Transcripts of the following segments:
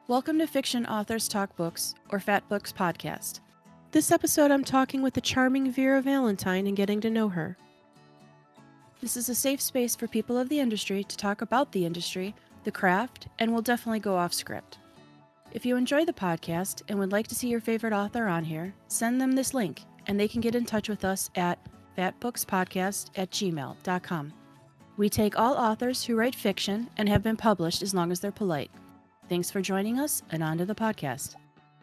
Welcome to Fiction Authors Talk Books, or Fat Books Podcast. This episode I'm talking with the charming Vera Valentine and getting to know her. This is a safe space for people of the industry to talk about the industry, the craft, and we'll definitely go off script. If you enjoy the podcast and would like to see your favorite author on here, send them this link, and they can get in touch with us at fatbookspodcast@gmail.com. We take all authors who write fiction and have been published as long as they're polite. Thanks for joining us, and on to the podcast.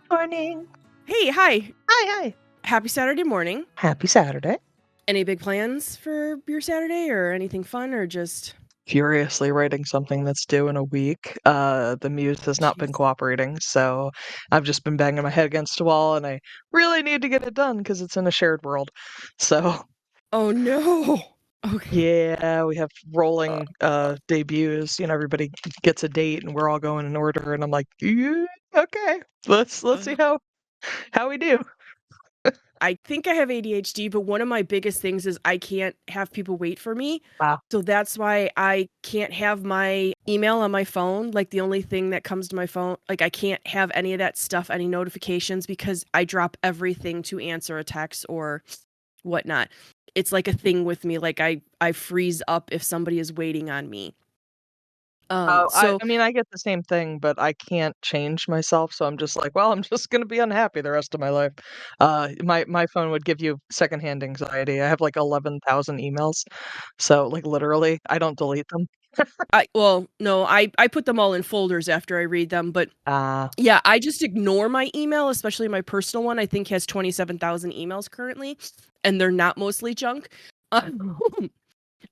Morning. Hey, hi. Hi. Happy Saturday morning. Happy Saturday. Any big plans for your Saturday or anything fun or just... Furiously writing something that's due in a week. The muse has not been cooperating, so I've just been banging my head against a wall, and I really need to get it done because it's in a shared world. So... Oh, no. Okay. Yeah, we have rolling debuts. You know, everybody gets a date, and we're all going in order. And I'm like, yeah, okay, let's see how we do. I think I have ADHD, but one of my biggest things is I can't have people wait for me. Wow. So that's why I can't have my email on my phone. Like the only thing that comes to my phone, like I can't have any of that stuff, any notifications, because I drop everything to answer a text or whatnot. It's like a thing with me. Like I freeze up if somebody is waiting on me. I mean, I get the same thing, but I can't change myself, so I'm just like, well, I'm just gonna be unhappy the rest of my life. My phone would give you secondhand anxiety. I have like 11,000 emails, so like literally, I don't delete them. I put them all in folders after I read them, but yeah, I just ignore my email, especially my personal one. I think has 27,000 emails currently, and they're not mostly junk.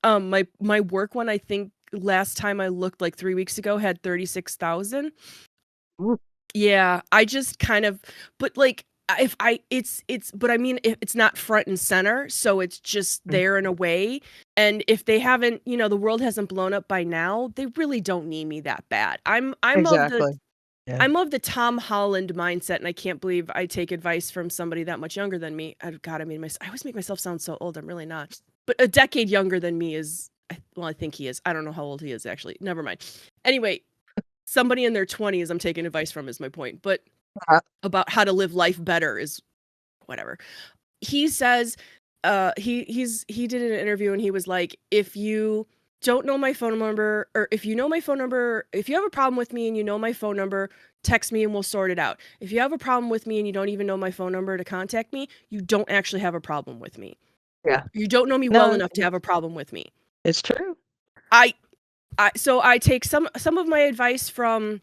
My work one, I think last time I looked like 3 weeks ago had 36,000. Yeah, I just kind of, but like but I mean, it's not front and center, so it's just there in a way. And if they haven't, the world hasn't blown up by now, they really don't need me that bad. I'm Exactly. I'm of the Tom Holland mindset, and I can't believe I take advice from somebody that much younger than me. I always make myself sound so old. I'm really not. But a decade younger than me is, well, I think he is. I don't know how old he is, actually. Never mind. Anyway, somebody in their 20s I'm taking advice from is my point. But about how to live life better is whatever. He says, he did an interview and he was like, if you don't know my phone number, or if you know my phone number, if you have a problem with me and you know my phone number, text me and we'll sort it out. If you have a problem with me and you don't even know my phone number to contact me, you don't actually have a problem with me. Yeah. You don't know me well enough to have a problem with me. It's true. So I take some of my advice from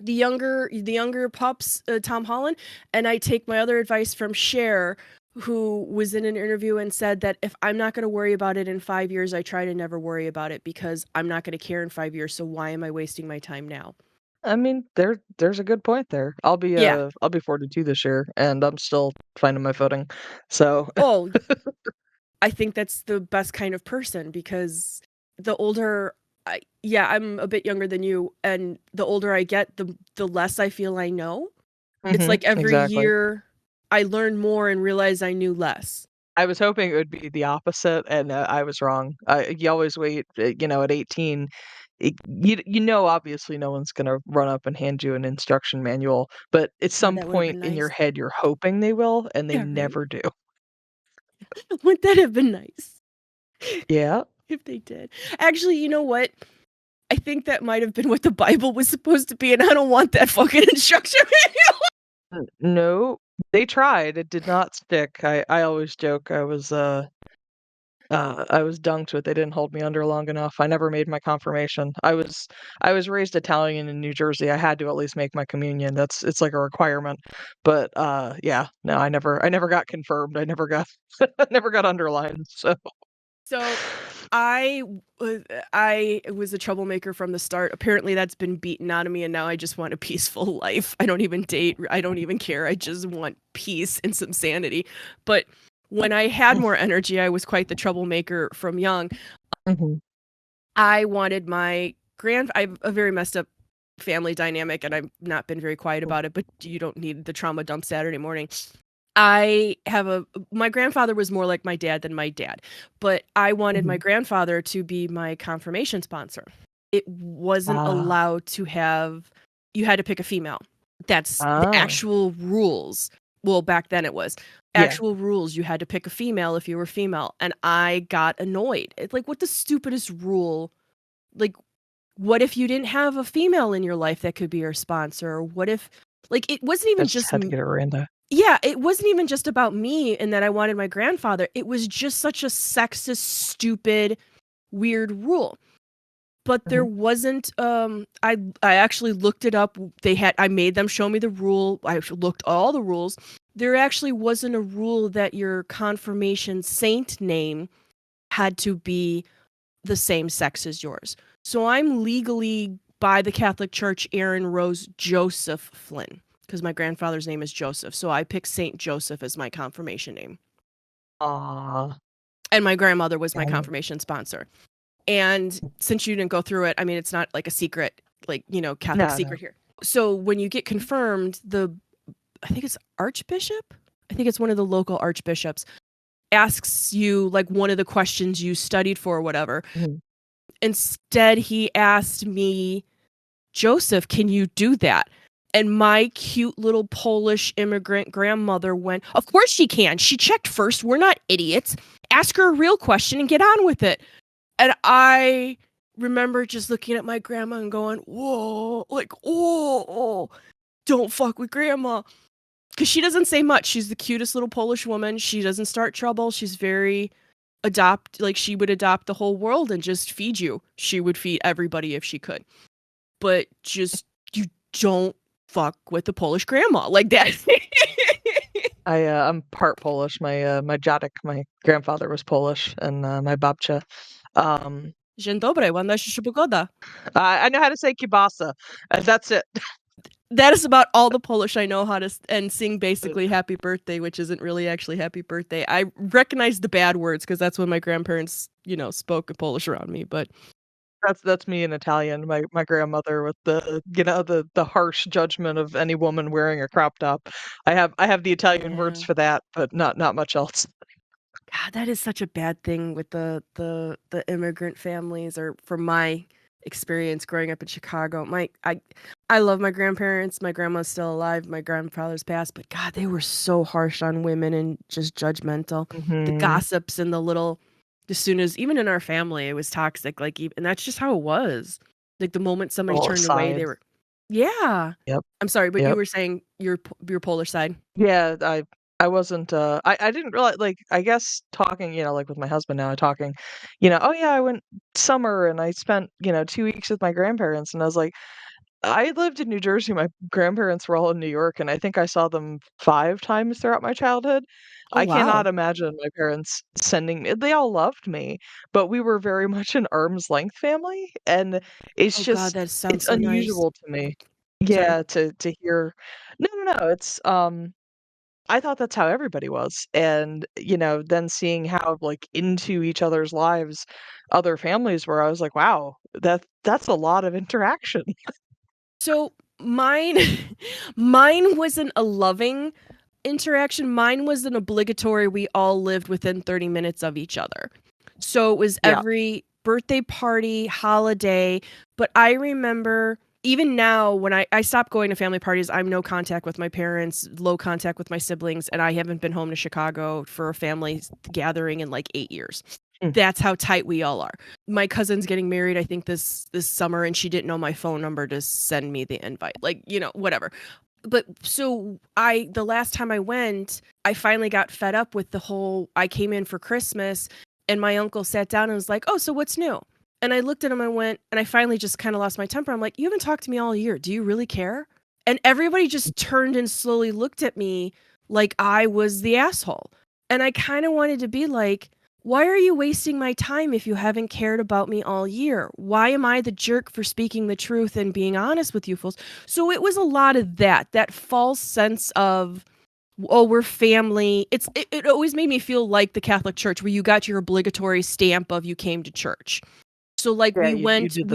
the younger pups, Tom Holland, and I take my other advice from Cher, who was in an interview and said that if I'm not going to worry about it in 5 years, I try to never worry about it because I'm not going to care in 5 years. So why am I wasting my time now? I mean, there's a good point there. I'll be 42 this year, and I'm still finding my footing. So, I think that's the best kind of person, because the older, I'm a bit younger than you, and the older I get, the less I feel I know. It's like every year I learn more and realize I knew less. I was hoping it would be the opposite, and I was wrong. You always wait, at 18, obviously no one's going to run up and hand you an instruction manual, but at some point in your head, you're hoping they will, and they never do. Wouldn't that have been nice? Yeah. If they did. Actually, you know what? I think that might have been what the Bible was supposed to be, and I don't want that fucking instruction manual. No, they tried. It did not stick. I always joke I was dunked with. They didn't hold me under long enough. I never made my confirmation. I was raised Italian in New Jersey. I had to at least make my communion. It's like a requirement. But yeah, no, I never got confirmed. I never got underlined. So I was a troublemaker from the start. Apparently that's been beaten out of me, and now I just want a peaceful life. I don't even date. I don't even care. I just want peace and some sanity. But when I had more energy, I was quite the troublemaker from young. I wanted I have a very messed up family dynamic, and I've not been very quiet about it, but you don't need the trauma dump Saturday morning. My grandfather was more like my dad than my dad, but I wanted my grandfather to be my confirmation sponsor. It wasn't allowed to have you had to pick a female. That's the actual rules. Well, back then it was. Actual rules. You had to pick a female if you were female. And I got annoyed. It's like, what the stupidest rule? Like, what if you didn't have a female in your life that could be your sponsor? Or what if, like, it wasn't even just had to get Miranda. Yeah, it wasn't even just about me and that I wanted my grandfather. It was just such a sexist, stupid, weird rule. But there wasn't I actually looked it up. I made them show me the rule. I looked all the rules. There actually wasn't a rule that your confirmation saint name had to be the same sex as yours. So I'm legally by the Catholic Church Aaron Rose Joseph Flynn because my grandfather's name is Joseph. So I picked Saint Joseph as my confirmation name. And my grandmother was my confirmation sponsor. And since you didn't go through it, I mean, it's not like a secret, like, Catholic secret here. So when you get confirmed, I think it's Archbishop. I think it's one of the local archbishops asks you like one of the questions you studied for or whatever. Instead, he asked me, Joseph, can you do that? And my cute little Polish immigrant grandmother went, of course she can. She checked first. We're not idiots. Ask her a real question and get on with it. And I remember just looking at my grandma and going, whoa, like, oh, don't fuck with grandma. Because she doesn't say much. She's the cutest little Polish woman. She doesn't start trouble. She's very she would adopt the whole world and just feed you. She would feed everybody if she could. But just, you don't fuck with the Polish grandma like that. I'm part Polish. My dziadek, my grandfather was Polish, and my babcia. Dzień dobry, ładna się pogoda. I know how to say kielbasa. That's it. That is about all the Polish I know how to and sing basically happy birthday, which isn't really actually happy birthday. I recognize the bad words because that's when my grandparents, spoke Polish around me, but that's me in Italian. My grandmother with the harsh judgment of any woman wearing a crop top. I have the Italian words for that, but not much else. God, that is such a bad thing with the immigrant families, or from my experience growing up in Chicago. I love my grandparents. My grandma's still alive. My grandfather's passed, but God, they were so harsh on women and just judgmental. The gossips and as soon as, even in our family, it was toxic. Like, and that's just how it was. Like the moment somebody turned away, they were, yeah. Yep. I'm sorry, but you were saying your Polish side. Yeah, I wasn't, I didn't realize, like, I guess talking, like with my husband now, talking, oh yeah, I went summer and I spent, 2 weeks with my grandparents. And I was like, I lived in New Jersey. My grandparents were all in New York, and I think I saw them 5 times throughout my childhood. Oh, I wow. cannot imagine my parents they all loved me, but we were very much an arm's length family. And it's God, that sounds it's so unusual nice. to me. Yeah, to hear. No, it's, I thought that's how everybody was. And, then seeing how like into each other's lives other families were, I was like, wow, that's a lot of interaction. So mine wasn't a loving interaction. Mine was an obligatory, we all lived within 30 minutes of each other. So it was every birthday party, holiday. But I remember even now when I stopped going to family parties, I'm no contact with my parents, low contact with my siblings, and I haven't been home to Chicago for a family gathering in like 8 years. That's how tight we all are. My cousin's getting married, I think this summer, and she didn't know my phone number to send me the invite. Like, whatever. But so the last time I went, I finally got fed up with the whole, I came in for Christmas and my uncle sat down and was like, oh, so what's new? And I looked at him, and I finally just kind of lost my temper. I'm like, you haven't talked to me all year. Do you really care? And everybody just turned and slowly looked at me like I was the asshole. And I kind of wanted to be like, why are you wasting my time if you haven't cared about me all year? Why am I the jerk for speaking the truth and being honest with you fools? So it was a lot of that false sense of, oh, we're family. It always made me feel like the Catholic Church, where you got your obligatory stamp of you came to church. So like we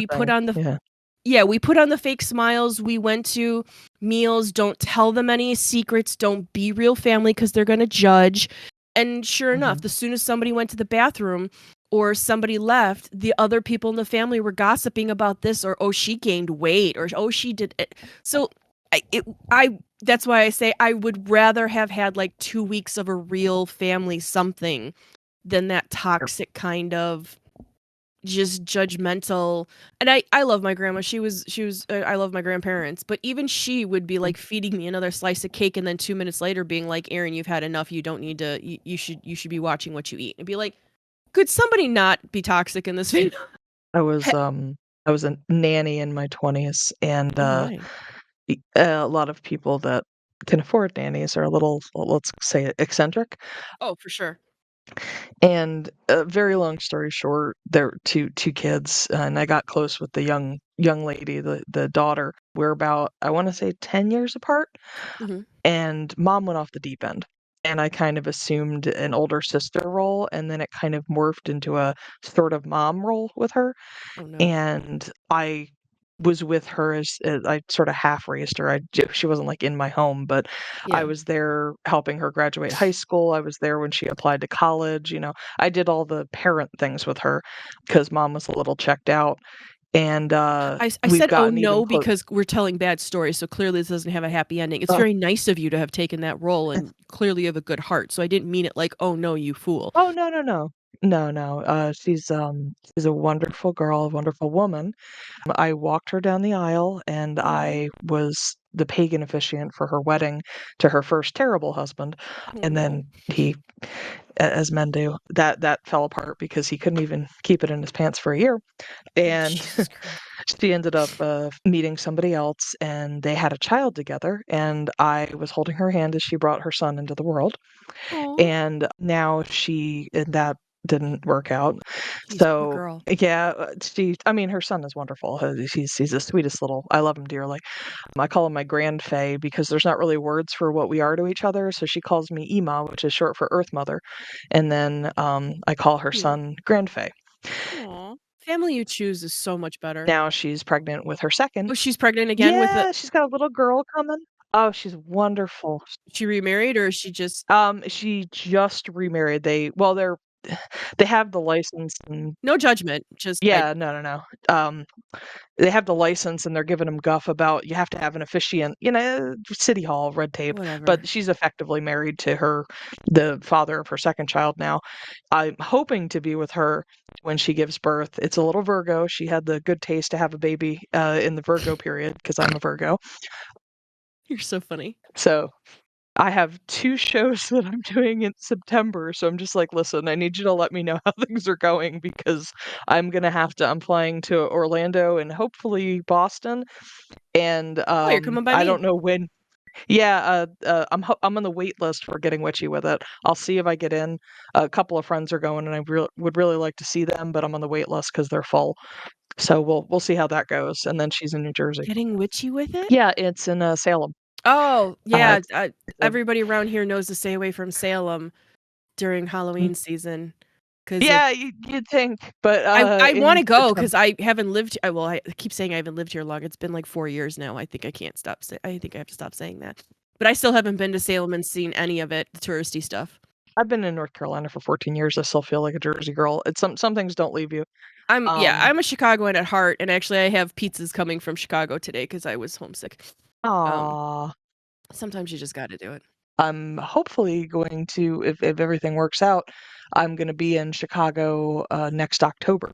put on the fake smiles. We went to meals. Don't tell them any secrets. Don't be real family because they're going to judge. And sure enough, as soon as somebody went to the bathroom or somebody left, the other people in the family were gossiping about this, or, oh, she gained weight, or, oh, she did it. So that's why I say I would rather have had like 2 weeks of a real family something than that toxic kind of just judgmental. And I love my grandma. She was I love my grandparents, but even she would be like feeding me another slice of cake, and then 2 minutes later being like, Erin, you've had enough. You don't need to, you should be watching what you eat. And be like, could somebody not be toxic in this family? I was a nanny in my 20s, and Oh my. a lot of people that can afford nannies are a little, let's say, eccentric. Oh, for sure. And very long story short, there were two kids, and I got close with the young lady, the daughter. We're about, I want to say, 10 years apart, and mom went off the deep end. And I kind of assumed an older sister role, and then it kind of morphed into a sort of mom role with her. Oh no. And I was with her as I sort of half raised her. She wasn't like in my home, but I was there helping her graduate high school. I was there when she applied to college. You know, I did all the parent things with her because mom was a little checked out. And I we've said, oh gotten even no, because we're telling bad stories. So clearly this doesn't have a happy ending. It's very nice of you to have taken that role, and clearly you have a good heart. So I didn't mean it like, oh no, you fool. Oh, no, no, no. No, no. She's a wonderful girl, a wonderful woman. I walked her down the aisle, and I was the pagan officiant for her wedding to her first terrible husband. And then he, as men do, that fell apart because he couldn't even keep it in his pants for a year. And she ended up meeting somebody else, and they had a child together. And I was holding her hand as she brought her son into the world. Aww. And now that didn't work out. Jeez, So poor girl. yeah, her son is wonderful. He's the sweetest little, I love him dearly. I call him my grand fae because there's not really words for what we are to each other. So she calls me Ima, which is short for Earth Mother. And then I call her son Grand Fae. Aw. Family you choose is so much better. Now she's pregnant with her second. Oh, she's pregnant again with Yeah, she's got a little girl coming. Oh, she's wonderful. She remarried, or is she just She just remarried. They have the license, and no judgment, just yeah, no. They have the license, and they're giving them guff about you have to have an officiant, city hall red tape. whatever. But she's effectively married to the father of her second child now. I'm hoping to be with her when she gives birth. It's a little Virgo. She had the good taste to have a baby in the Virgo period because I'm a Virgo. You're so funny. So I have 2 shows that I'm doing in September, so I'm just like, "Listen, I need you to let me know how things are going because I'm flying to Orlando and hopefully Boston, and, Oh, you're coming by I me. don't know when. Yeah, I'm on the wait list for Getting Witchy with It. I'll see if I get in. A couple of friends are going, and I would really like to see them, but I'm on the wait list because 'cause they're full. So we'll see how that goes, and then she's in New Jersey. Getting witchy with it? Yeah, it's in, Salem. Oh, yeah, It's everybody around here knows to stay away from Salem during Halloween season, 'cause Yeah, you'd think, but, I in wanna go September. because I haven't lived well, I keep saying I haven't lived here long. It's been, like, 4 years now. I think I can't stop I think I have to stop saying that. But I still haven't been to Salem and seen any of it, the touristy stuff. I've been in North Carolina for 14 years. I still feel like a Jersey girl. It's some things don't leave you. I'm Um a Chicagoan at heart, and actually I have pizzas coming from Chicago today because I was homesick. Aw. Sometimes you just gotta do it. I'm hopefully going to, if everything works out, I'm gonna be in Chicago, next October.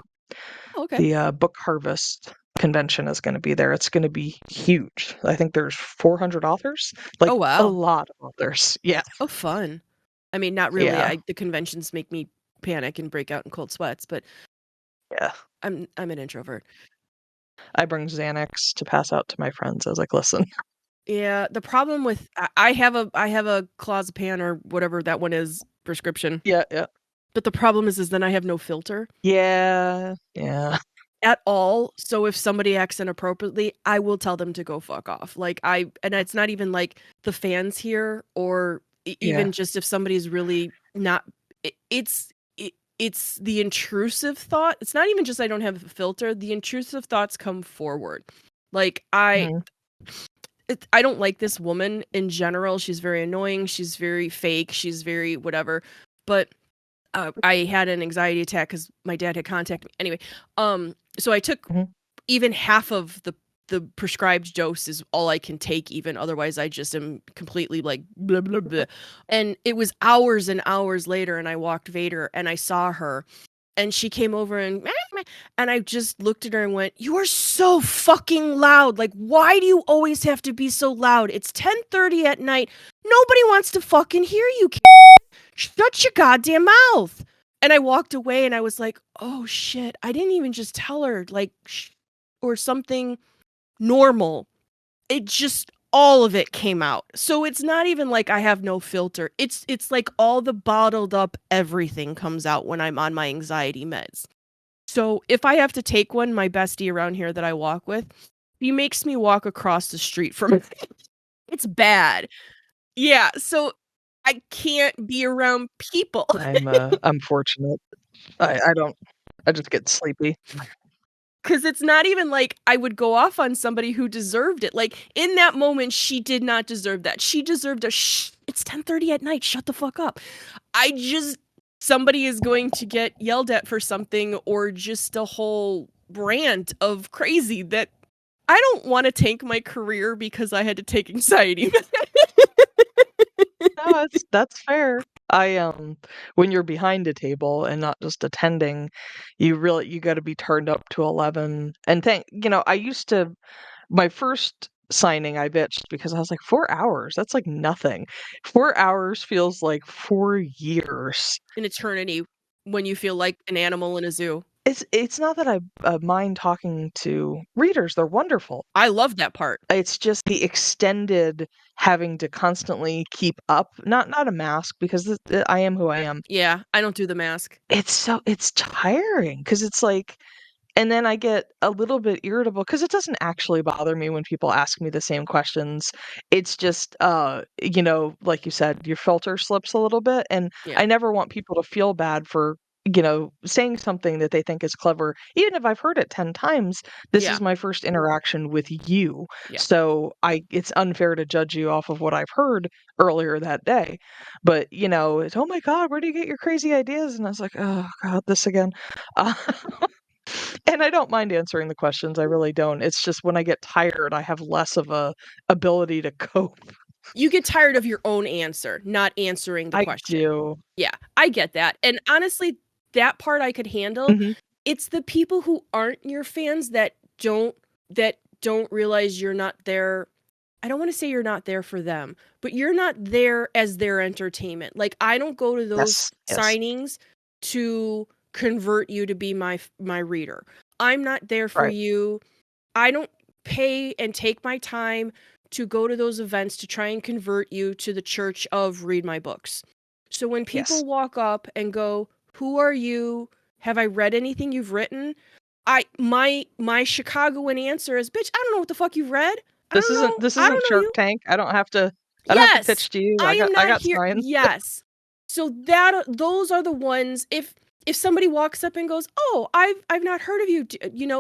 Oh, okay. The, Book Harvest convention is gonna be there. It's gonna be huge. I think there's 400 authors, like, Oh, a wow. lot of authors. Yeah. Oh, fun. I mean, not really. Yeah. The conventions make me panic and break out in cold sweats, but Yeah. I'm an introvert. I bring Xanax to pass out to my friends. I was like, "Listen." Yeah, the problem with I have a clozapam or whatever that one is prescription. Yeah, yeah. But the problem is then I have no filter Yeah, yeah. at all. So if somebody acts inappropriately, I will tell them to go fuck off. Like and it's not even like the fans here, or Yeah. even just if somebody's really not it's the intrusive thought. It's not even just I don't have a filter. The intrusive thoughts come forward. Like Mhm. I don't like this woman in general. She's very annoying. She's very fake. She's very whatever. But I had an anxiety attack because my dad had contacted me. Anyway, so I took even half of the prescribed dose is all I can take, even otherwise I just am completely like blah blah blah. And it was hours and hours later, and I walked Vader, and I saw her, and she came over and I just looked at her and went, "You are so fucking loud. Like, why do you always have to be so loud? It's 10:30 at night. Nobody wants to fucking hear you. Shut your goddamn mouth." And I walked away, and I was like, "Oh shit, I didn't even just tell her like or something normal." It just, all of it came out. So it's not even like I have no filter. It's like all the bottled up everything comes out when I'm on my anxiety meds. So if I have to take one, my bestie around here that I walk with, he makes me walk across the street from it. It's bad. Yeah, so I can't be around people. I'm fortunate. I just get sleepy. Because it's not even like I would go off on somebody who deserved it. Like, in that moment, she did not deserve that. She deserved a shh, it's 10:30 at night, shut the fuck up. Somebody is going to get yelled at for something, or just a whole rant of crazy that I don't want to tank my career because I had to take anxiety. No, that's fair. When you're behind a table and not just attending, you got to be turned up to 11. And I used to, my first signing, I bitched because I was like, 4 hours, that's like nothing. 4 hours feels like 4 years. An eternity when you feel like an animal in a zoo. It's not that I mind talking to readers; they're wonderful. I love that part. It's just the extended having to constantly keep up. Not a mask, because I am who I am. Yeah, I don't do the mask. It's tiring, because it's like, and then I get a little bit irritable because it doesn't actually bother me when people ask me the same questions. It's just, like you said, your filter slips a little bit, and Yeah. I never want people to feel bad for, saying something that they think is clever. Even if I've heard it 10 times, this Yeah. is my first interaction with you. Yeah. So it's unfair to judge you off of what I've heard earlier that day. But, it's, "Oh my God, where do you get your crazy ideas?" And I was like, "Oh God, this again." Uh, And I don't mind answering the questions, I really don't. It's just when I get tired, I have less of a ability to cope. You get tired of your own answer, not answering the I question. do. Yeah, I get that. And honestly, that part I could handle. Mhm. It's the people who aren't your fans that don't realize you're not there. I don't want to say you're not there for them, but you're not there as their entertainment. Like, I don't go to those Yes. signings to convert you to be my reader. I'm not there for Right. you. I don't pay and take my time to go to those events to try and convert you to the church of read my books. So when Yes. people walk up and go, "Who are you? Have I read anything you've written?" My Chicagoan answer is, "Bitch, I don't know what the fuck you've read. I This don't know. isn't this I isn't don't know Shark you." Tank. I don't have to Yes, pitch to you. I am I not got here. signs. Yes. So those are the ones. If somebody walks up and goes, "Oh, I've not heard of you,"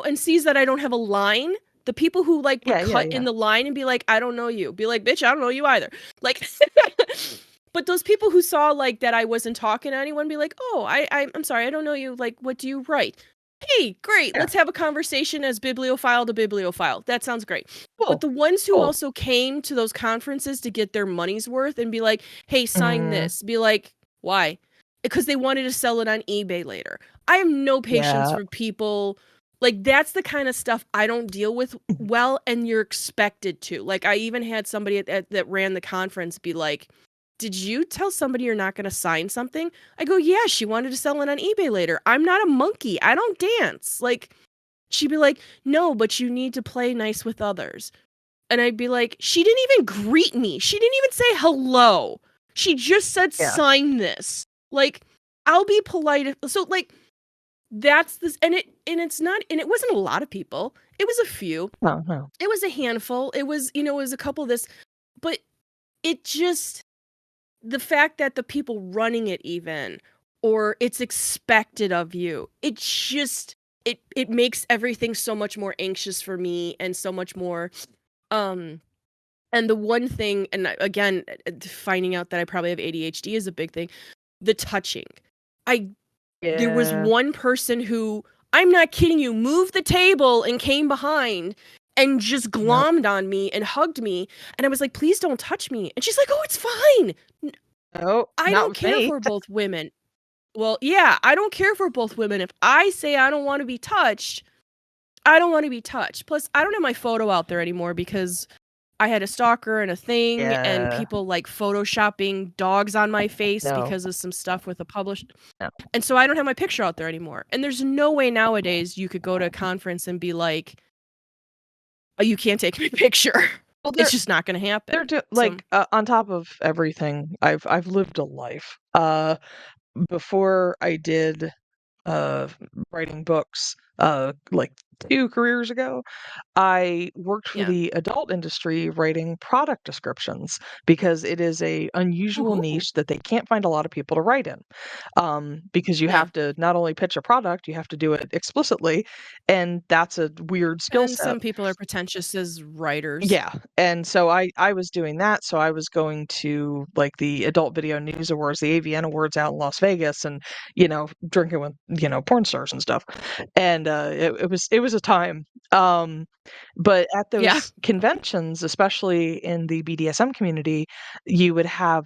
and sees that I don't have a line, the people who like would cut in the line and be like, "I don't know you," be like, "Bitch, I don't know you either." Like, but those people who saw like that I wasn't talking to anyone, be like, "Oh, I'm sorry, I don't know you. Like, what do you write?" Hey, great. Yeah. Let's have a conversation as bibliophile to bibliophile. That sounds great. Cool. But the ones who also came to those conferences to get their money's worth and be like, "Hey, sign this." Be like, "Why?" Because they wanted to sell it on eBay later. I have no patience for people. Like, that's the kind of stuff I don't deal with well, and you're expected to. Like, I even had somebody that ran the conference be like, "Did you tell somebody you're not going to sign something?" I go, "Yeah, she wanted to sell it on eBay later. I'm not a monkey. I don't dance." Like, she'd be like, "No, but you need to play nice with others." And I'd be like, "She didn't even greet me. She didn't even say hello. She just said, sign this." Like, I'll be polite. So, like, that's this, and it's not, and it wasn't a lot of people. It was a few. No. It was a handful. It was, it was a couple of this, but it just, the fact that the people running it even, or it's expected of you, it just, it makes everything so much more anxious for me, and so much more, and the one thing, and again, finding out that I probably have ADHD is a big thing. The touching. There was one person who, I'm not kidding you, moved the table and came behind and just glommed on me and hugged me. And I was like, please don't touch me. And she's like, oh, it's fine. No, I don't care for both women. Well, yeah, I don't care for both women. If I say I don't want to be touched, I don't want to be touched. Plus, I don't have my photo out there anymore because I had a stalker and a thing, and people like photoshopping dogs on my face because of some stuff with a published. And so I don't have my picture out there anymore. And there's no way nowadays you could go to a conference and be like, oh, you can't take my picture. Well, it's just not going to happen. On top of everything, I've lived a life. Before I did writing books, like 2 careers ago, I worked for the adult industry writing product descriptions because it is a unusual niche that they can't find a lot of people to write in. Because you have to not only pitch a product, you have to do it explicitly, and that's a weird skill set. And some people are pretentious as writers. Yeah, and so I was doing that, so I was going to, like, the Adult Video News Awards, the AVN Awards out in Las Vegas and, drinking with, porn stars and stuff. And it was a time. But at those conventions, especially in the BDSM community, you would have,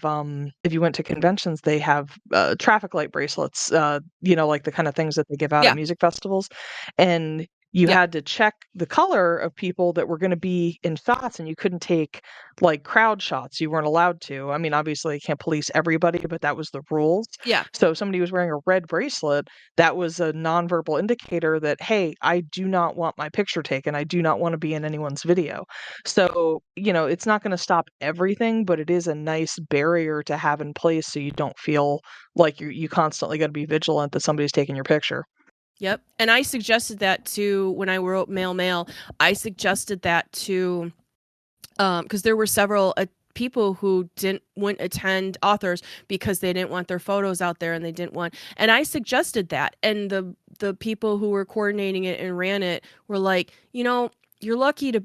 if you went to conventions, they have traffic light bracelets, like the kind of things that they give out at music festivals. And you had to check the color of people that were going to be in shots, and you couldn't take like crowd shots. You weren't allowed to. I mean, obviously, you can't police everybody, but that was the rules. Yeah. So if somebody was wearing a red bracelet, that was a nonverbal indicator that, hey, I do not want my picture taken. I do not want to be in anyone's video. So, it's not going to stop everything, but it is a nice barrier to have in place so you don't feel like you constantly got to be vigilant that somebody's taking your picture. Yep. And I suggested that to, when I wrote Mail, I suggested that to, because there were several people who wouldn't attend authors because they didn't want their photos out there and and I suggested that. And the people who were coordinating it and ran it were like, you're lucky to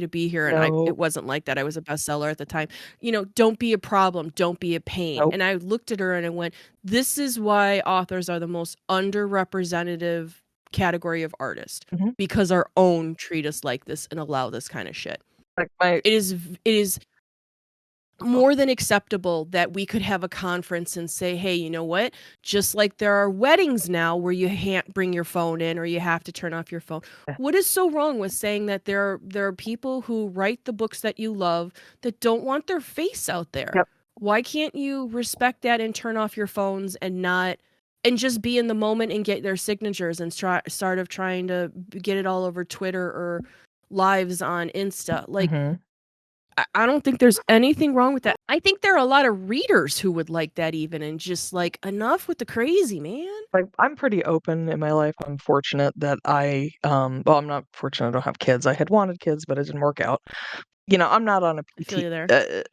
be here. And it wasn't like that. I was a bestseller at the time. Don't be a problem. Don't be a pain. Nope. And I looked at her and I went, this is why authors are the most underrepresentative category of artist, because our own treat us like this and allow this kind of shit. It is more than acceptable that we could have a conference and say, hey, you know what? Just like there are weddings now where you can't bring your phone in or you have to turn off your phone. What is so wrong with saying that there are people who write the books that you love that don't want their face out there? Yep. Why can't you respect that and turn off your phones and just be in the moment and get their signatures and start of trying to get it all over Twitter or lives on Insta? Like, I don't think there's anything wrong with that. I think there are a lot of readers who would like that even, and just like, enough with the crazy, man. Like, I'm pretty open in my life. I'm fortunate that I'm not fortunate I don't have kids. I had wanted kids, but it didn't work out. I'm not on a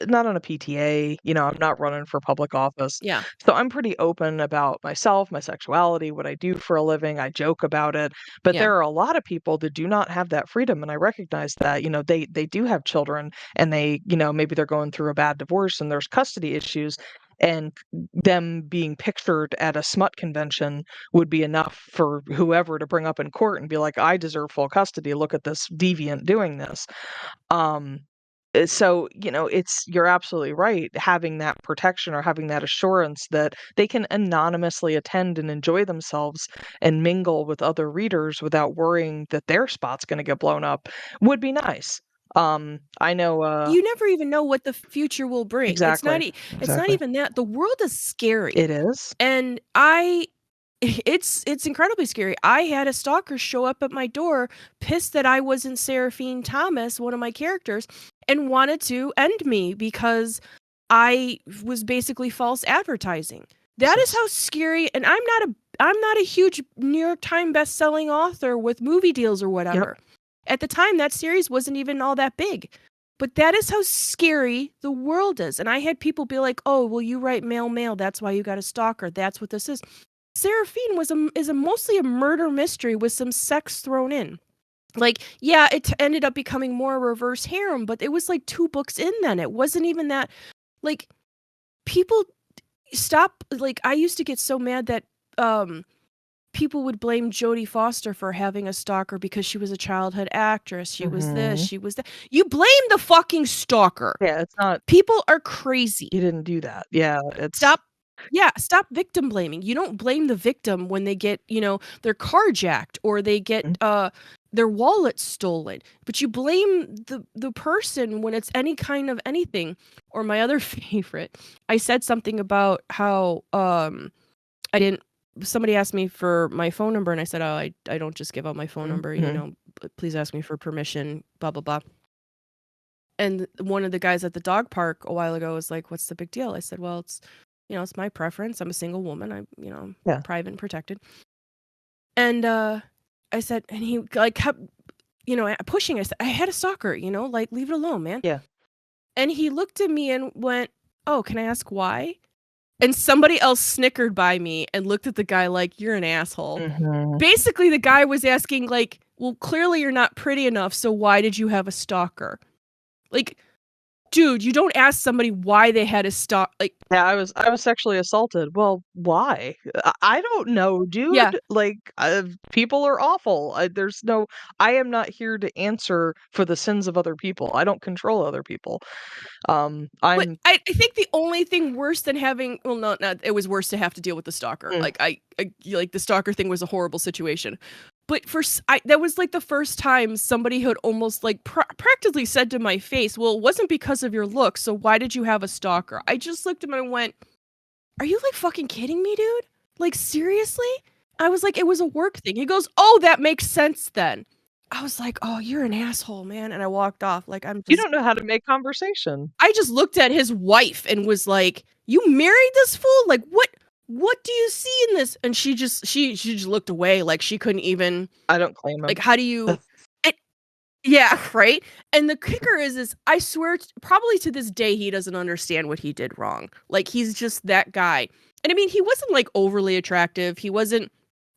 not on a PTA, I'm not running for public office. Yeah. So I'm pretty open about myself, my sexuality, what I do for a living. I joke about it. But there are a lot of people that do not have that freedom. And I recognize that, they do have children and they, maybe they're going through a bad divorce and there's custody issues. And them being pictured at a smut convention would be enough for whoever to bring up in court and be like, I deserve full custody. Look at this deviant doing this. So, you're absolutely right. Having that protection or having that assurance that they can anonymously attend and enjoy themselves and mingle with other readers without worrying that their spot's going to get blown up would be nice. I know you never even know what the future will bring. Exactly. It's not even that. The world is scary. It is. And it's incredibly scary. I had a stalker show up at my door, pissed that I wasn't Seraphine Thomas, one of my characters, and wanted to end me because I was basically false advertising. That is how scary. And I'm not a huge New York Times best-selling author with movie deals or whatever. Yep. At the time, that series wasn't even all that big. But that is how scary the world is. And I had people be like, oh, well, you write male. That's why you got a stalker. That's what this is. Seraphine is mostly a murder mystery with some sex thrown in. Like, yeah, it ended up becoming more reverse harem, but it was like 2 books in then. It wasn't even that. Like, people, stop, like, I used to get so mad that, people would blame Jodie Foster for having a stalker because she was a childhood actress, she was this, Mhm. she was that. You blame the fucking stalker! Yeah, it's not People are crazy. you didn't do that. Yeah, it's Stop stop victim blaming. You don't blame the victim when they get, their car jacked or they get, Mm. their wallet stolen, but you blame the person when it's any kind of anything. Or my other favorite, I said something about how, I didn't somebody asked me for my phone number, and I said, "Oh, I don't just give out my phone number, Mhm. please ask me for permission, blah, blah, blah." And one of the guys at the dog park a while ago was like, "What's the big deal?" I said, "Well, it's my preference. I'm a single woman. I'm, Yeah. private and protected." And I said, and he like kept, pushing. I said, "I had a stalker, like leave it alone, man." Yeah. And he looked at me and went, "Oh, can I ask why?" And somebody else snickered by me and looked at the guy like, "You're an asshole." Mhm. Basically, the guy was asking like, "Well, clearly you're not pretty enough, so why did you have a stalker?" Like, dude, you don't ask somebody why they had a stalk, like, Yeah, I was sexually assaulted. Well, why? I don't know, yeah. dude. Like, people are awful. I am not here to answer for the sins of other people. I don't control other people. But I'm I think the only thing worse than having, well, no, not it was worse to have to deal with the stalker. mm, Like like the stalker thing was a horrible situation. But that was like the first time somebody had almost like practically said to my face, "Well, it wasn't because of your looks, so why did you have a stalker?" I just looked at him and went, "Are you like fucking kidding me, dude? Like seriously?" I was like, "It was a work thing." He goes, "Oh, that makes sense then." I was like, "Oh, you're an asshole, man." And I walked off like you don't know how to make conversation. I just looked at his wife and was like, "You married this fool? Like what do you see in this?" And she just looked away like she couldn't even, I don't claim like, him. how do you, and yeah, right? And the kicker is I swear probably to this day he doesn't understand what he did wrong. Like he's just that guy. And I mean, he wasn't like overly attractive. He wasn't,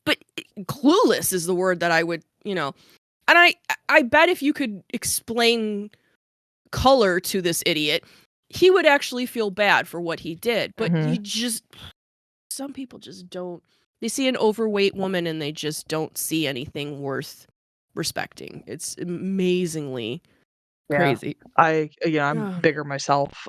but clueless is the word that I would, And I bet if you could explain color to this idiot, he would actually feel bad for what he did. But Mhm. some people just don't. They see an overweight woman and they just don't see anything worth respecting. It's amazingly Yeah. crazy. I'm Ugh. bigger myself.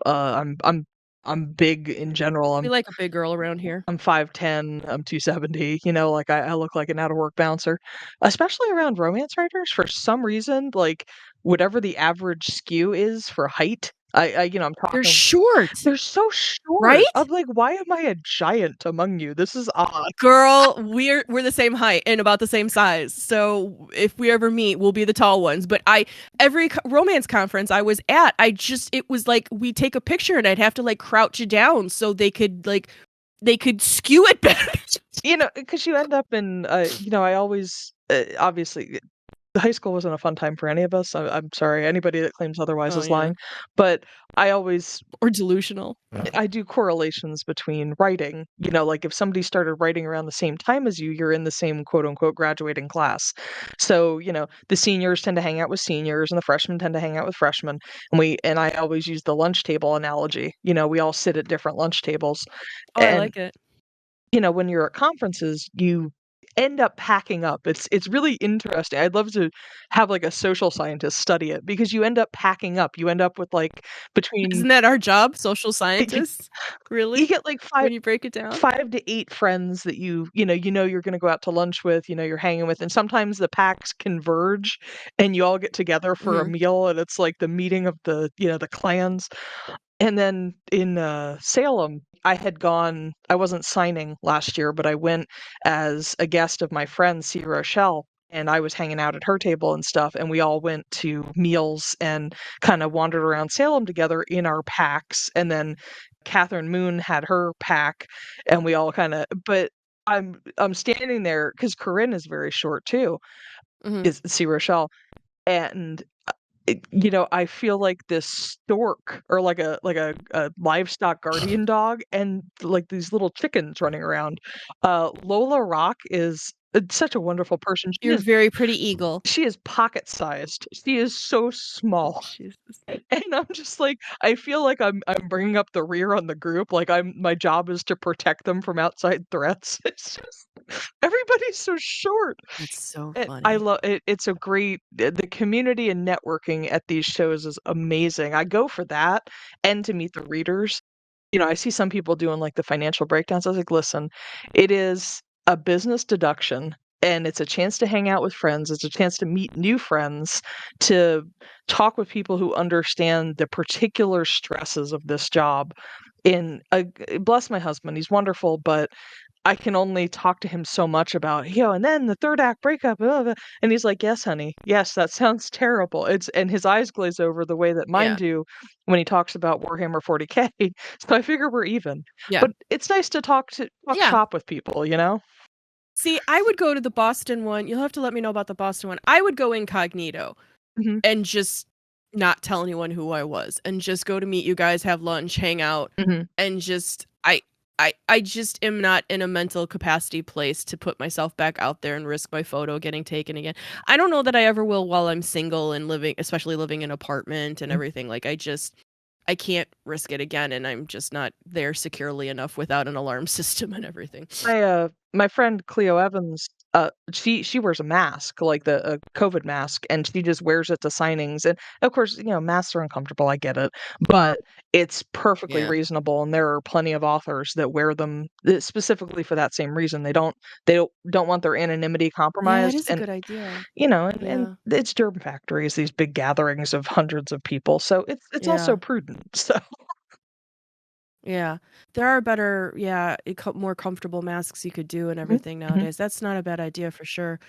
I'm big in general. We like a big girl around here. I'm 5'10", I'm 270, like I look like an out of work bouncer. Especially around romance writers, for some reason, like whatever the average skew is for height, I'm They're talking short, they're so short. right? I'm like, why am I a giant among you? This is odd. Girl, we're the same height and about the same size. So if we ever meet, we'll be the tall ones. But every romance conference I was at, it was like we take a picture and I'd have to like crouch it down so they could skew it better. Because you end up in, I always, obviously high school wasn't a fun time for any of us. I'm sorry, anybody that claims otherwise Oh is yeah, lying. But I always or delusional. I do correlations between writing. Like if somebody started writing around the same time as you, you're in the same quote unquote graduating class. So, the seniors tend to hang out with seniors and the freshmen tend to hang out with freshmen. And I always use the lunch table analogy. We all sit at different lunch tables. Oh, I And like it. when you're at conferences, you end up packing up. It's really interesting. I'd love to have like a social scientist study it because you end up packing up. You end up with like between Isn't that our job, social you, scientists? you Really? get like When you break it down? 5 to 8 friends that you're gonna go out to lunch with, you're hanging with, and sometimes the packs converge and you all get together for a Mhm. meal and it's like the meeting of the clans. And then in, Salem, I wasn't signing last year, but I went as a guest of my friend C. Rochelle, and I was hanging out at her table and stuff, and we all went to meals and kinda wandered around Salem together in our packs, and then Catherine Moon had her pack, and we all kinda but I'm standing there because Corinne is very short too, Mhm. is C. Rochelle, and I feel like this stork or like a livestock guardian dog and like these little chickens running around. Lola Rock is such a wonderful person. You're a very pretty eagle. She is pocket-sized. She is so small. Jesus. And I'm just like, I feel like I'm bringing up the rear on the group, like my job is to protect them from outside threats. It's just everybody's so short. That's so I funny. love it. It's a great the community and networking at these shows is amazing. I go for that and to meet the readers. I see some people doing like the financial breakdowns. I was like, listen, it is a business deduction and it's a chance to hang out with friends. It's a chance to meet new friends, to talk with people who understand the particular stresses of this job. Bless my husband, he's wonderful, but I can only talk to him so much about, and then the third act breakup, blah, blah," and he's like, "Yes, honey. Yes, that sounds terrible." And his eyes glaze over the way that mine Yeah. do when he talks about Warhammer 40K. So I figure we're even. Yeah. But it's nice to talk Yeah. shop with people, See, I would go to the Boston one. You'll have to let me know about the Boston one. I would go incognito Mhm. and just not tell anyone who I was and just go to meet you guys, have lunch, hang out, Mhm. and just I just am not in a mental capacity place to put myself back out there and risk my photo getting taken again. I don't know that I ever will while I'm single and especially living in an apartment and Mhm. everything. Like I can't risk it again, and I'm just not there securely enough without an alarm system and everything. My friend Cleo Evans, she wears a mask, like a COVID mask, and she just wears it to signings. And of course, masks are uncomfortable. I get it, but it's perfectly Yeah. reasonable. And there are plenty of authors that wear them specifically for that same reason. They don't want their anonymity Yeah, that compromised. is a And good idea. and Yeah. it's germ factories, these big gatherings of hundreds of people. So it's also Yeah. prudent. So Yeah. There are better, yeah, more comfortable masks you could do and Mhm. everything Mhm. nowadays. That's not a bad idea for sure.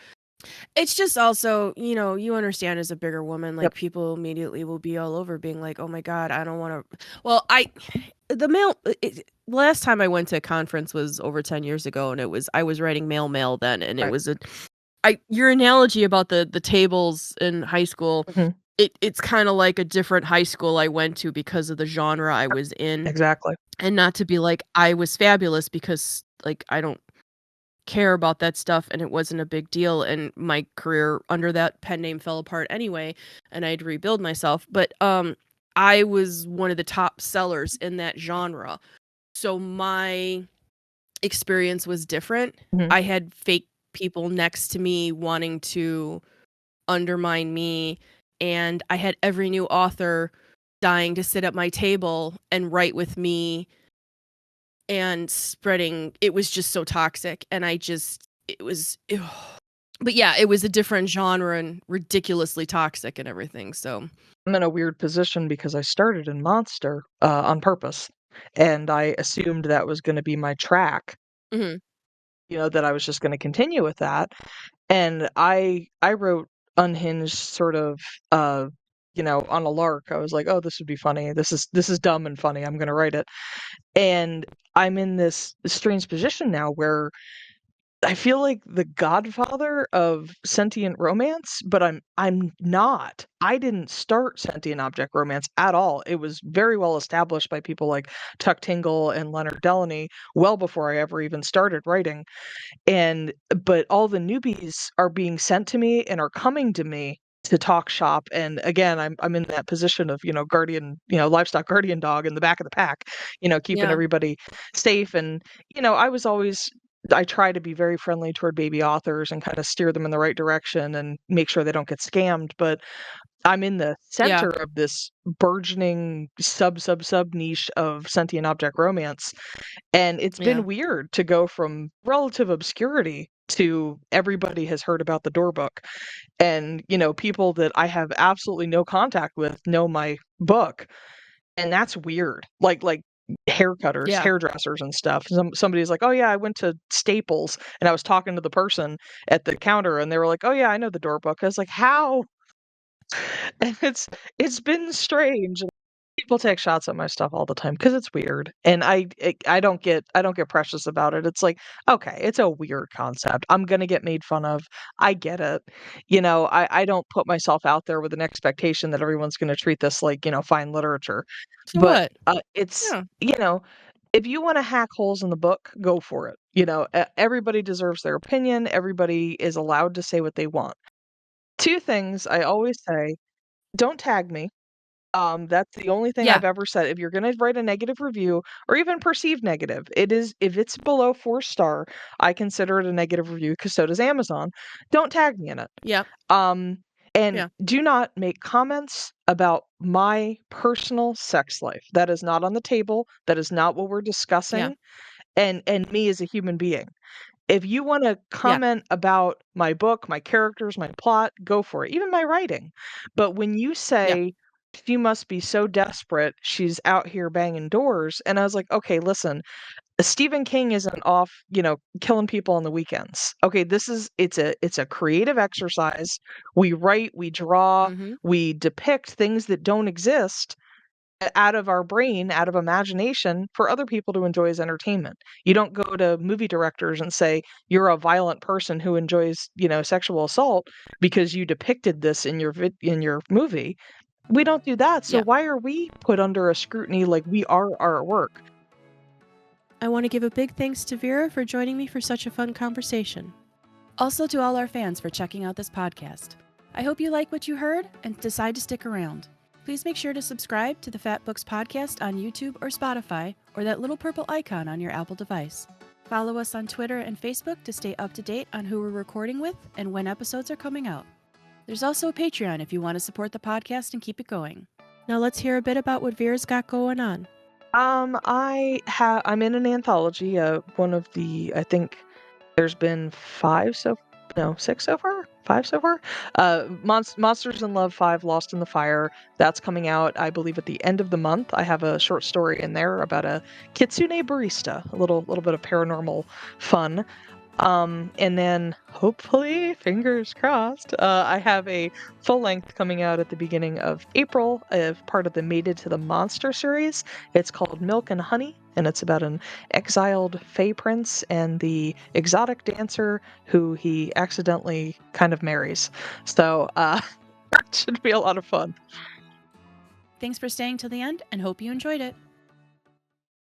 It's just also, you understand as a bigger woman, like Yep. people immediately will be all over being like, "Oh my God, I don't want to." Well, the mail, last time I went to a conference was over 10 years ago, and I was writing mail then, and it Right. was your analogy about the tables in high school, Mhm. it's kind of like a different high school I went to because of the genre I was in. Exactly. And not to be like, I was fabulous because, like, I don't care about that stuff and it wasn't a big deal, and my career under that pen name fell apart anyway, and I had to rebuild myself. But, I was one of the top sellers in that genre. So my experience was different. Mhm. I had fake people next to me wanting to undermine me, and I had every new author dying to sit at my table and write with me and spreading. It was just so toxic, and it was ew. But yeah, it was a different genre and ridiculously toxic and everything, so I'm in a weird position because I started in Monster, on purpose, and I assumed that was gonna be my track, Mhm. that I was just gonna continue with that, and I wrote Unhinged sort of, on a lark. I was like, "Oh, this would be funny. This is dumb and funny. I'm gonna write it." And I'm in this strange position now where I feel like the godfather of sentient romance, but I'm not. I didn't start sentient object romance at all. It was very well established by people like Tuck Tingle and Leonard Delany well before I ever even started writing. But all the newbies are being sent to me and are coming to me to talk shop. And again, I'm in that position of, guardian, livestock guardian dog in the back of the pack, keeping Yeah. everybody safe. And, I try to be very friendly toward baby authors and kind of steer them in the right direction and make sure they don't get scammed. But I'm in the Yeah. center of this burgeoning sub niche of sentient object romance, and it's Yeah. been weird to go from relative obscurity to everybody has heard about the Door Book. And, people that I have absolutely no contact with know my book. And that's weird. Like haircutters, Yeah. hairdressers and stuff. Somebody's like, "Oh yeah, I went to Staples and I was talking to the person at the counter and they were like, 'Oh yeah, I know the Door Book.'" I was like, "How?" And it's been strange. People take shots at my stuff all the time because it's weird, and I don't get precious about it. It's like, okay, it's a weird concept. I'm gonna get made fun of. I get it. I don't put myself out there with an expectation that everyone's gonna treat this like, fine literature. So But, what? it's Yeah. if you want to hack holes in the book, go for it. You know, everybody deserves their opinion. Everybody is allowed to say what they want. Two things I always say: don't tag me. That's the only thing Yeah. I've ever said. If you're going to write a negative review or even perceived negative, it is, if it's below 4-star, I consider it a negative review, because so does Amazon. Don't tag me in it. Yeah. And Yeah. do not make comments about my personal sex life. That is not on the table. That is not what we're discussing. And me as a human being. If you want to Yeah. comment about my book, my characters, my plot, go for it. Even my writing. But when you Yeah. say she must be so desperate, she's out here banging doors, and I was like, okay, listen, Stephen King isn't off, you know, killing people on the weekends. Okay, it's a creative exercise. We write, we draw, Mm-hmm. we depict things that don't exist out of our brain, out of imagination, for other people to enjoy as entertainment. You don't go to movie directors and say, you're a violent person who enjoys, you know, sexual assault because you depicted this in your movie. We don't do that. So Yeah. why are we put under a scrutiny like we are our work? I want to give a big thanks to Vera for joining me for such a fun conversation. Also to all our fans for checking out this podcast. I hope you like what you heard and decide to stick around. Please make sure to subscribe to the Fat Books Podcast on YouTube or Spotify, or that little purple icon on your Apple device. Follow us on Twitter and Facebook to stay up to date on who we're recording with and when episodes are coming out. There's also a Patreon if you want to support the podcast and keep it going. Now let's hear a bit about what Vera's got going on. I'm in an anthology. One of the, I think there's been 6 so far. 5 so far. Monsters in Love 5: Lost in the Fire. That's coming out, I believe, at the end of the month. I have a short story in there about a kitsune barista, a little bit of paranormal fun. And then hopefully, fingers crossed, I have a full length coming out at the beginning of April as part of the Mated to the Monster series. It's called Milk and Honey, and it's about an exiled Fey prince and the exotic dancer who he accidentally kind of marries. So, that should be a lot of fun. Thanks for staying till the end, and hope you enjoyed it.